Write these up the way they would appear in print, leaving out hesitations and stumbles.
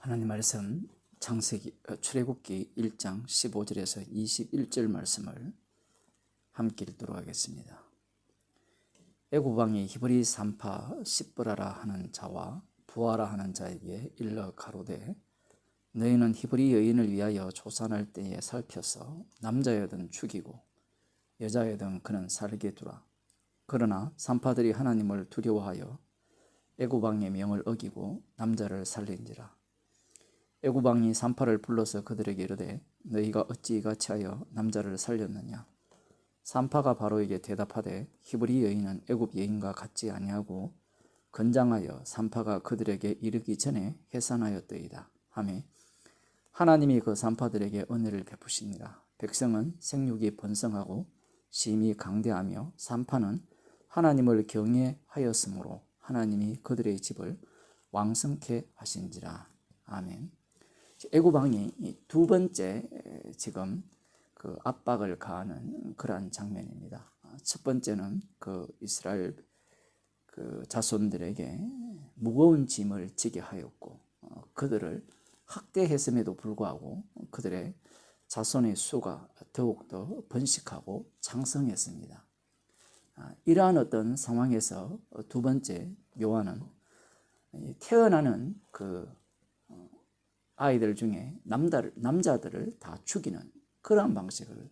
하나님 말씀 출애굽기 1장 15절에서 21절 말씀을 함께 읽도록 하겠습니다. 애굽 왕이 히브리 산파 십브라라 하는 자와 부하라 하는 자에게 일러 가로되 너희는 히브리 여인을 위하여 조산할 때에 살펴서 남자여든 죽이고 여자여든 그는 살게 두라. 그러나 산파들이 하나님을 두려워하여 애굽 왕의 명을 어기고 남자를 살린지라. 애굽 왕이 산파를 불러서 그들에게 이르되 너희가 어찌 이같이 하여 남자를 살렸느냐. 산파가 바로에게 대답하되 히브리 여인은 애굽 여인과 같지 아니하고 건장하여 산파가 그들에게 이르기 전에 해산하였더이다 하매 하나님이 그 산파들에게 은혜를 베푸시니라. 백성은 생육이 번성하고 심히 강대하며 산파는 하나님을 경외하였으므로 하나님이 그들의 집을 왕성케 하신지라. 아멘. 애굽 왕이 두 번째 지금 그 압박을 가하는 그러한 장면입니다. 첫 번째는 그 이스라엘 그 자손들에게 무거운 짐을 지게 하였고 그들을 학대했음에도 불구하고 그들의 자손의 수가 더욱더 번식하고 창성했습니다. 이러한 어떤 상황에서 두 번째 요한은 태어나는 그 아이들 중에 남자들을 다 죽이는 그러한 방식을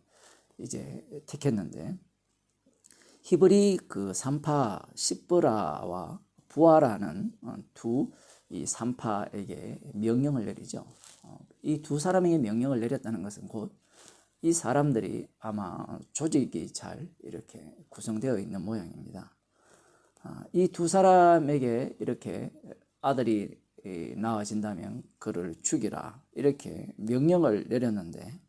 이제 택했는데 히브리 그 산파 십브라와 부하라는 두 이 산파에게 명령을 내리죠. 이 두 사람에게 명령을 내렸다는 것은 곧 이 사람들이 아마 조직이 잘 이렇게 구성되어 있는 모양입니다. 이 두 사람에게 이렇게 아들이 나아진다면 그를 죽이라 이렇게 명령을 내렸는데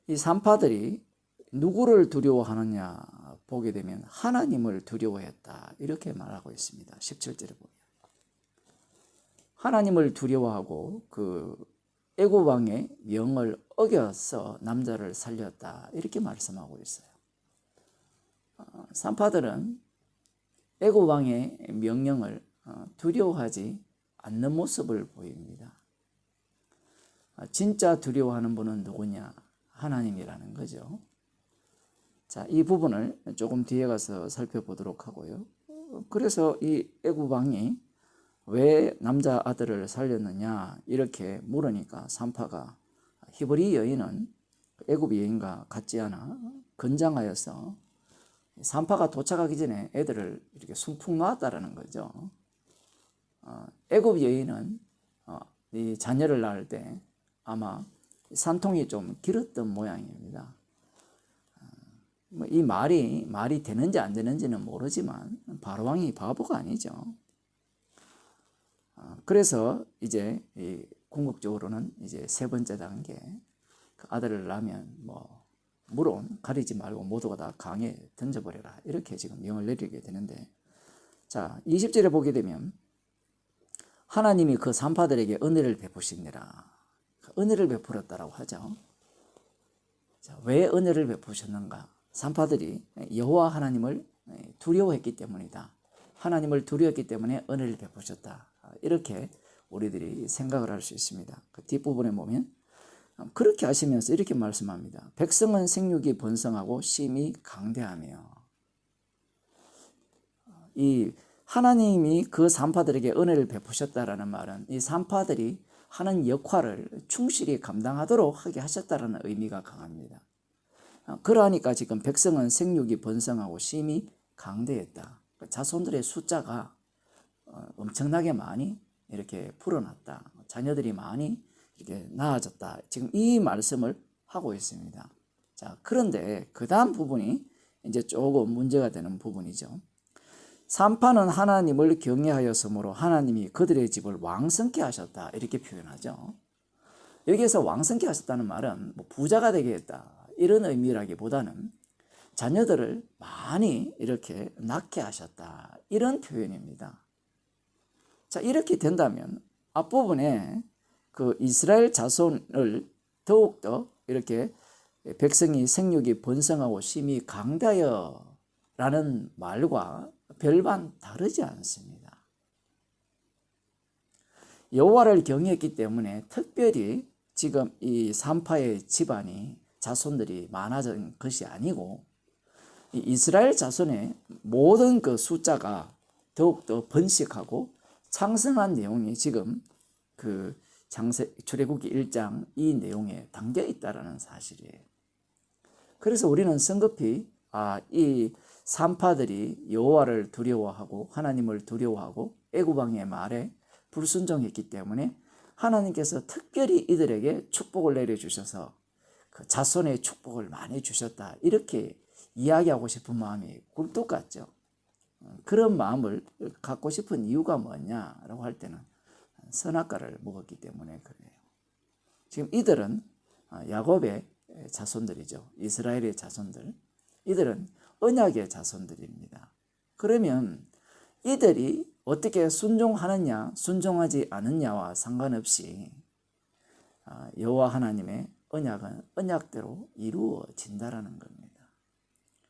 이 산파들이 누구를 두려워하느냐 보게 되면 하나님을 두려워했다 이렇게 말하고 있습니다. 17절에 보면 하나님을 두려워하고 그 애굽 왕의 명을 어겨서 남자를 살렸다 이렇게 말씀하고 있어요. 산파들은 애굽 왕의 명령을 두려워하지 않는 모습을 보입니다. 진짜 두려워하는 분은 누구냐? 하나님이라는 거죠. 자, 이 부분을 조금 뒤에 가서 살펴보도록 하고요. 그래서 이 애굽 왕이 왜 남자 아들을 살렸느냐 이렇게 물으니까 산파가 히브리 여인은 애굽 여인과 같지 않아 건장하여서 산파가 도착하기 전에 애들을 이렇게 숨풍 놓았다라는 거죠. 애굽 여인은 이 자녀를 낳을 때 아마 산통이 좀 길었던 모양입니다. 이 말이 되는지 안 되는지는 모르지만 바로왕이 바보가 아니죠. 그래서 이제 궁극적으로는 이제 세 번째 단계 그 아들을 낳으면 물론 가리지 말고 모두가 다 강에 던져버려라 이렇게 지금 명을 내리게 되는데 자 20절에 보게 되면 하나님이 그 산파들에게 은혜를 베푸시니라. 은혜를 베풀었다라고 하죠. 자, 왜 은혜를 베푸셨는가? 산파들이 여호와 하나님을 두려워했기 때문이다. 하나님을 두려웠기 때문에 은혜를 베푸셨다. 이렇게 우리들이 생각을 할 수 있습니다. 그 뒷부분에 보면 그렇게 하시면서 이렇게 말씀합니다. 백성은 생육이 번성하고 심히 강대하며 이 하나님이 그 산파들에게 은혜를 베푸셨다라는 말은 이 산파들이 하는 역할을 충실히 감당하도록 하게 하셨다라는 의미가 강합니다. 그러하니까 지금 백성은 생육이 번성하고 심히 강대했다. 자손들의 숫자가 엄청나게 많이 이렇게 불어났다. 자녀들이 많이 이렇게 낳아졌다. 지금 이 말씀을 하고 있습니다. 자, 그런데 그 다음 부분이 이제 조금 문제가 되는 부분이죠. 산파는 하나님을 경외하였으므로 하나님이 그들의 집을 왕성케 하셨다 이렇게 표현하죠. 여기에서 왕성케 하셨다는 말은 부자가 되게 했다 이런 의미라기보다는 자녀들을 많이 이렇게 낳게 하셨다 이런 표현입니다. 자, 이렇게 된다면 앞부분에 그 이스라엘 자손을 더욱더 이렇게 백성이 생육이 번성하고 심히 강다여 라는 말과 별반 다르지 않습니다. 여호와를 경외했기 때문에 특별히 지금 이 산파의 집안이 자손들이 많아진 것이 아니고 이 이스라엘 자손의 모든 그 숫자가 더욱더 번식하고 창성한 내용이 지금 그 출애굽기 1장 이 내용에 담겨 있다라는 사실이에요. 그래서 우리는 성급히 이 산파들이 여호와를 두려워하고 하나님을 두려워하고 애굽 왕의 말에 불순종했기 때문에 하나님께서 특별히 이들에게 축복을 내려주셔서 그 자손의 축복을 많이 주셨다, 이렇게 이야기하고 싶은 마음이 굴뚝 같죠. 그런 마음을 갖고 싶은 이유가 뭐냐라고 할 때는 선악과를 먹었기 때문에 그래요. 지금 이들은 야곱의 자손들이죠. 이스라엘의 자손들. 이들은 언약의 자손들입니다. 그러면 이들이 어떻게 순종하느냐 순종하지 않느냐와 상관없이 여호와 하나님의 언약은 언약대로 이루어진다라는 겁니다.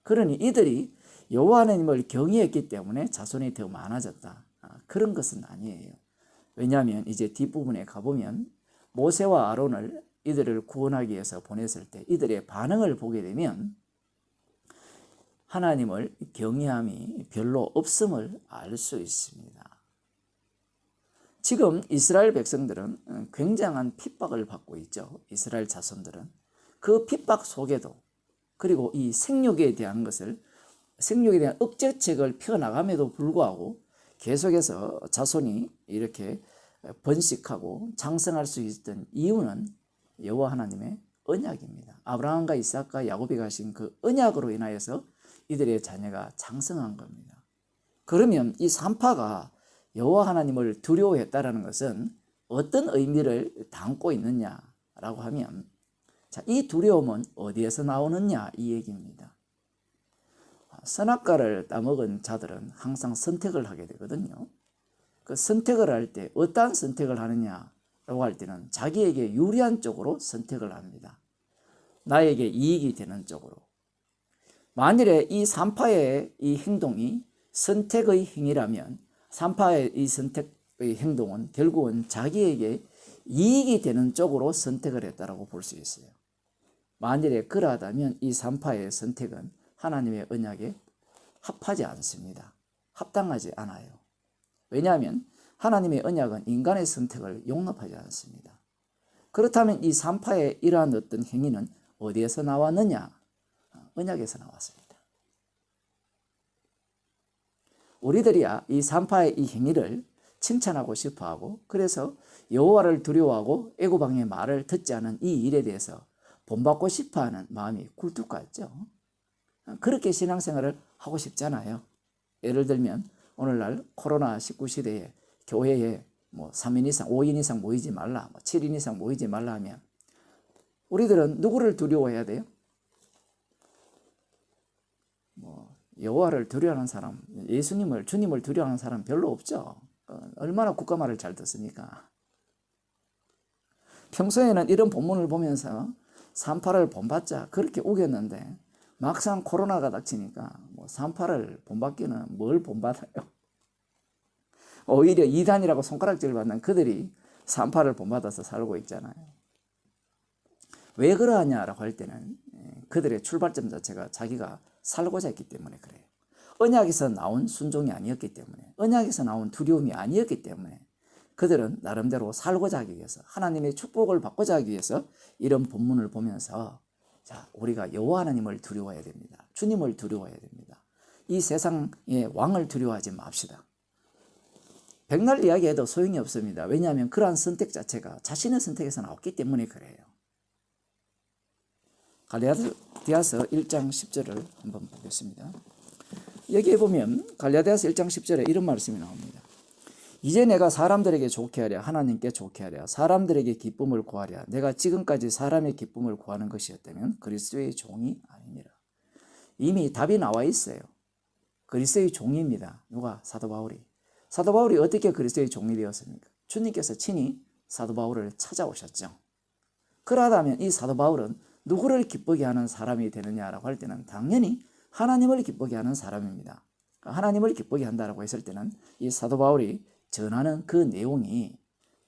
그러니 이들이 여호와 하나님을 경외했기 때문에 자손이 더 많아졌다, 그런 것은 아니에요. 왜냐하면 이제 뒷부분에 가보면 모세와 아론을 이들을 구원하기 위해서 보냈을 때 이들의 반응을 보게 되면 하나님을 경외함이 별로 없음을 알 수 있습니다. 지금 이스라엘 백성들은 굉장한 핍박을 받고 있죠. 이스라엘 자손들은 그 핍박 속에도, 그리고 이 생육에 대한 억제책을 펴나감에도 불구하고 계속해서 자손이 이렇게 번식하고 장성할 수 있던 이유는 여호와 하나님의 언약입니다. 아브라함과 이삭과 야곱이 가신 그 언약으로 인하여서 이들의 자녀가 장성한 겁니다. 그러면 이 산파가 여호와 하나님을 두려워했다라는 것은 어떤 의미를 담고 있느냐라고 하면, 이 두려움은 어디에서 나오느냐, 이 얘기입니다. 선악과를 따먹은 자들은 항상 선택을 하게 되거든요. 그 선택을 할 때 어떠한 선택을 하느냐라고 할 때는 자기에게 유리한 쪽으로 선택을 합니다. 나에게 이익이 되는 쪽으로. 만일에 이 산파의 이 행동이 선택의 행위라면 산파의 이 선택의 행동은 결국은 자기에게 이익이 되는 쪽으로 선택을 했다라고 볼 수 있어요. 만일에 그러하다면 이 산파의 선택은 하나님의 언약에 합하지 않습니다. 합당하지 않아요. 왜냐하면 하나님의 언약은 인간의 선택을 용납하지 않습니다. 그렇다면 이 산파의 이러한 어떤 행위는 어디에서 나왔느냐? 언약에서 나왔습니다. 우리들이야 이 산파의 이 행위를 칭찬하고 싶어하고, 그래서 여호와를 두려워하고 애굽 왕의 말을 듣지 않은 이 일에 대해서 본받고 싶어하는 마음이 굴뚝 같죠. 그렇게 신앙생활을 하고 싶잖아요. 예를 들면 오늘날 코로나19 시대에 교회에 3인 이상, 5인 이상 모이지 말라, 7인 이상 모이지 말라 하면 우리들은 누구를 두려워해야 돼요? 여호와를 두려워하는 사람, 주님을 두려워하는 사람 별로 없죠. 얼마나 국가말을 잘 듣습니까? 평소에는 이런 본문을 보면서 산파를 본받자 그렇게 우겼는데 막상 코로나가 닥치니까 산파를 본받기는 뭘 본받아요? 오히려 이단이라고 손가락질 받는 그들이 산파를 본받아서 살고 있잖아요. 왜 그러하냐라고 할 때는 그들의 출발점 자체가 자기가 살고자 했기 때문에 그래요. 언약에서 나온 순종이 아니었기 때문에, 언약에서 나온 두려움이 아니었기 때문에 그들은 나름대로 살고자 하기 위해서, 하나님의 축복을 받고자 하기 위해서 이런 본문을 보면서 우리가 여호와 하나님을 두려워해야 됩니다. 주님을 두려워해야 됩니다. 이 세상의 왕을 두려워하지 맙시다. 백날 이야기해도 소용이 없습니다. 왜냐하면 그러한 선택 자체가 자신의 선택에서 나왔기 때문에 그래요. 갈라디아서 1장 10절을 한번 보겠습니다. 여기에 보면 갈라디아서 1장 10절에 이런 말씀이 나옵니다. 이제 내가 사람들에게 좋게 하랴, 하나님께 좋게 하랴, 사람들에게 기쁨을 구하랴. 내가 지금까지 사람의 기쁨을 구하는 것이었다면 그리스도의 종이 아니니라. 이미 답이 나와 있어요. 그리스도의 종입니다. 누가? 사도 바울이. 사도 바울이 어떻게 그리스도의 종이 되었습니까? 주님께서 친히 사도 바울을 찾아오셨죠. 그러하다면 이 사도 바울은 누구를 기쁘게 하는 사람이 되느냐라고 할 때는 당연히 하나님을 기쁘게 하는 사람입니다. 하나님을 기쁘게 한다라고 했을 때는 이 사도 바울이 전하는 그 내용이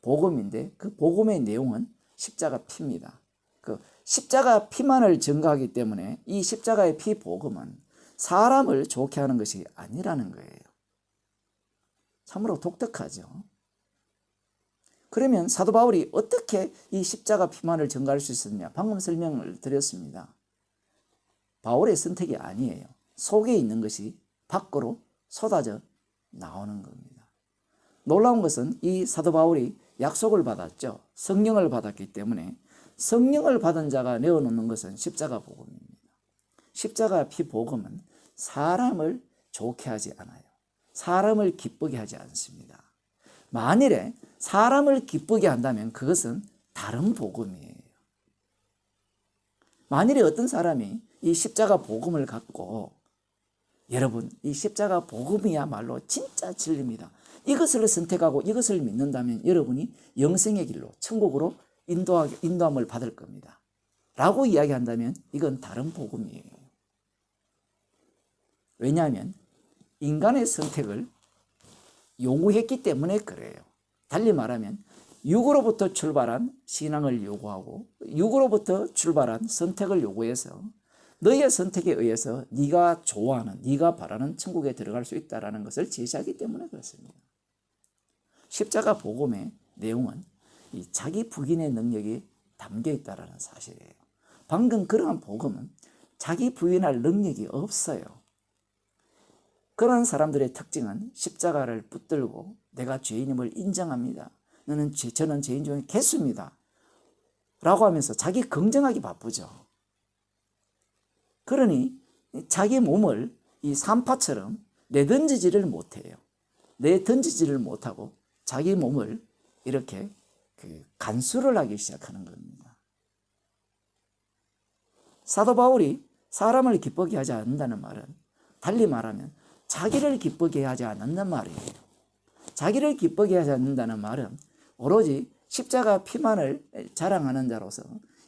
복음인데 그 복음의 내용은 십자가 피입니다. 그 십자가 피만을 증거하기 때문에 이 십자가의 피 복음은 사람을 좋게 하는 것이 아니라는 거예요. 참으로 독특하죠. 그러면 사도 바울이 어떻게 이 십자가 피만을 증거할 수 있었느냐? 방금 설명을 드렸습니다. 바울의 선택이 아니에요. 속에 있는 것이 밖으로 쏟아져 나오는 겁니다. 놀라운 것은 이 사도 바울이 약속을 받았죠. 성령을 받았기 때문에 성령을 받은 자가 내어놓는 것은 십자가 복음입니다. 십자가 피 복음은 사람을 좋게 하지 않아요. 사람을 기쁘게 하지 않습니다. 만일에 사람을 기쁘게 한다면 그것은 다른 복음이에요. 만일에 어떤 사람이 이 십자가 복음을 갖고, 여러분, 이 십자가 복음이야말로 진짜 진리입니다. 이것을 선택하고 이것을 믿는다면 여러분이 영생의 길로 천국으로 인도함을 받을 겁니다. 라고 이야기한다면 이건 다른 복음이에요. 왜냐하면 인간의 선택을 요구했기 때문에 그래요. 달리 말하면 육으로부터 출발한 신앙을 요구하고 육으로부터 출발한 선택을 요구해서 너의 선택에 의해서 네가 좋아하는, 네가 바라는 천국에 들어갈 수 있다는 것을 제시하기 때문에 그렇습니다. 십자가 복음의 내용은 이 자기 부인의 능력이 담겨 있다는 사실이에요. 방금 그러한 복음은 자기 부인할 능력이 없어요. 그런 사람들의 특징은 십자가를 붙들고 내가 죄인임을 인정합니다. 저는 죄인 중에 개수입니다. 라고 하면서 자기 긍정하기 바쁘죠. 그러니 자기 몸을 이 산파처럼 내던지지를 못해요. 내던지지를 못하고 자기 몸을 이렇게 간수를 하기 시작하는 겁니다. 사도 바울이 사람을 기쁘게 하지 않는다는 말은 달리 말하면 자기를 기쁘게 하지 않는다는 말이에요. 자기를 기쁘게 하지 않는다는 말은 오로지 십자가 피만을 자랑하는 자로서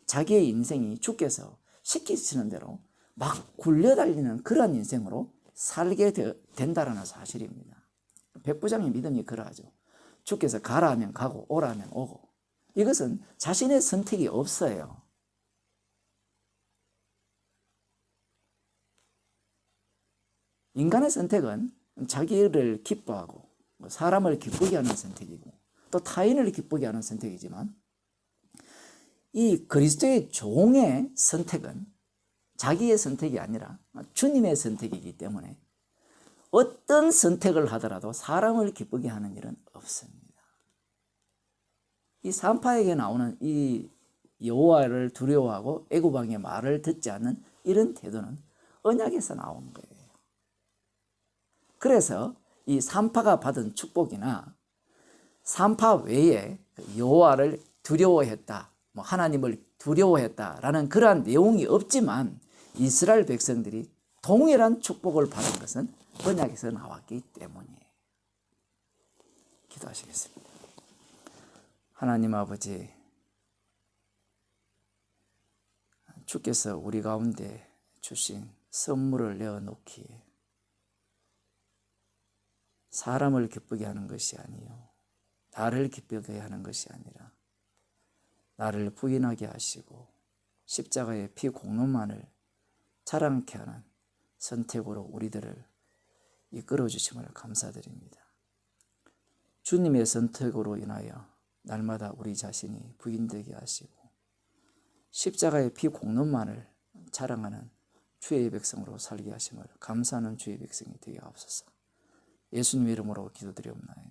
자기의 인생이 주께서 시키시는 대로 막 굴려달리는 그런 인생으로 살게 된다는 사실입니다. 백부장의 믿음이 그러하죠. 주께서 가라 하면 가고 오라 하면 오고. 이것은 자신의 선택이 없어요. 인간의 선택은 자기를 기뻐하고 사람을 기쁘게 하는 선택이고 또 타인을 기쁘게 하는 선택이지만 이 그리스도의 종의 선택은 자기의 선택이 아니라 주님의 선택이기 때문에 어떤 선택을 하더라도 사람을 기쁘게 하는 일은 없습니다. 이 산파에게 나오는 이 여호와를 두려워하고 애굽왕의 말을 듣지 않는 이런 태도는 언약에서 나온 거예요. 그래서 이 산파가 받은 축복이나 산파 외에 여호와를 두려워했다, 하나님을 두려워했다라는 그러한 내용이 없지만 이스라엘 백성들이 동일한 축복을 받은 것은 언약에서 나왔기 때문이에요. 기도하시겠습니다. 하나님 아버지, 주께서 우리 가운데 주신 선물을 내어놓기에 사람을 기쁘게 하는 것이 아니요 나를 기쁘게 하는 것이 아니라 나를 부인하게 하시고 십자가의 피 공로만을 자랑케 하는 선택으로 우리들을 이끌어 주심을 감사드립니다. 주님의 선택으로 인하여 날마다 우리 자신이 부인되게 하시고 십자가의 피 공로만을 자랑하는 주의 백성으로 살게 하심을 감사하는 주의 백성이 되게 하옵소서. 예수님 이름으로 기도드리옵나이다.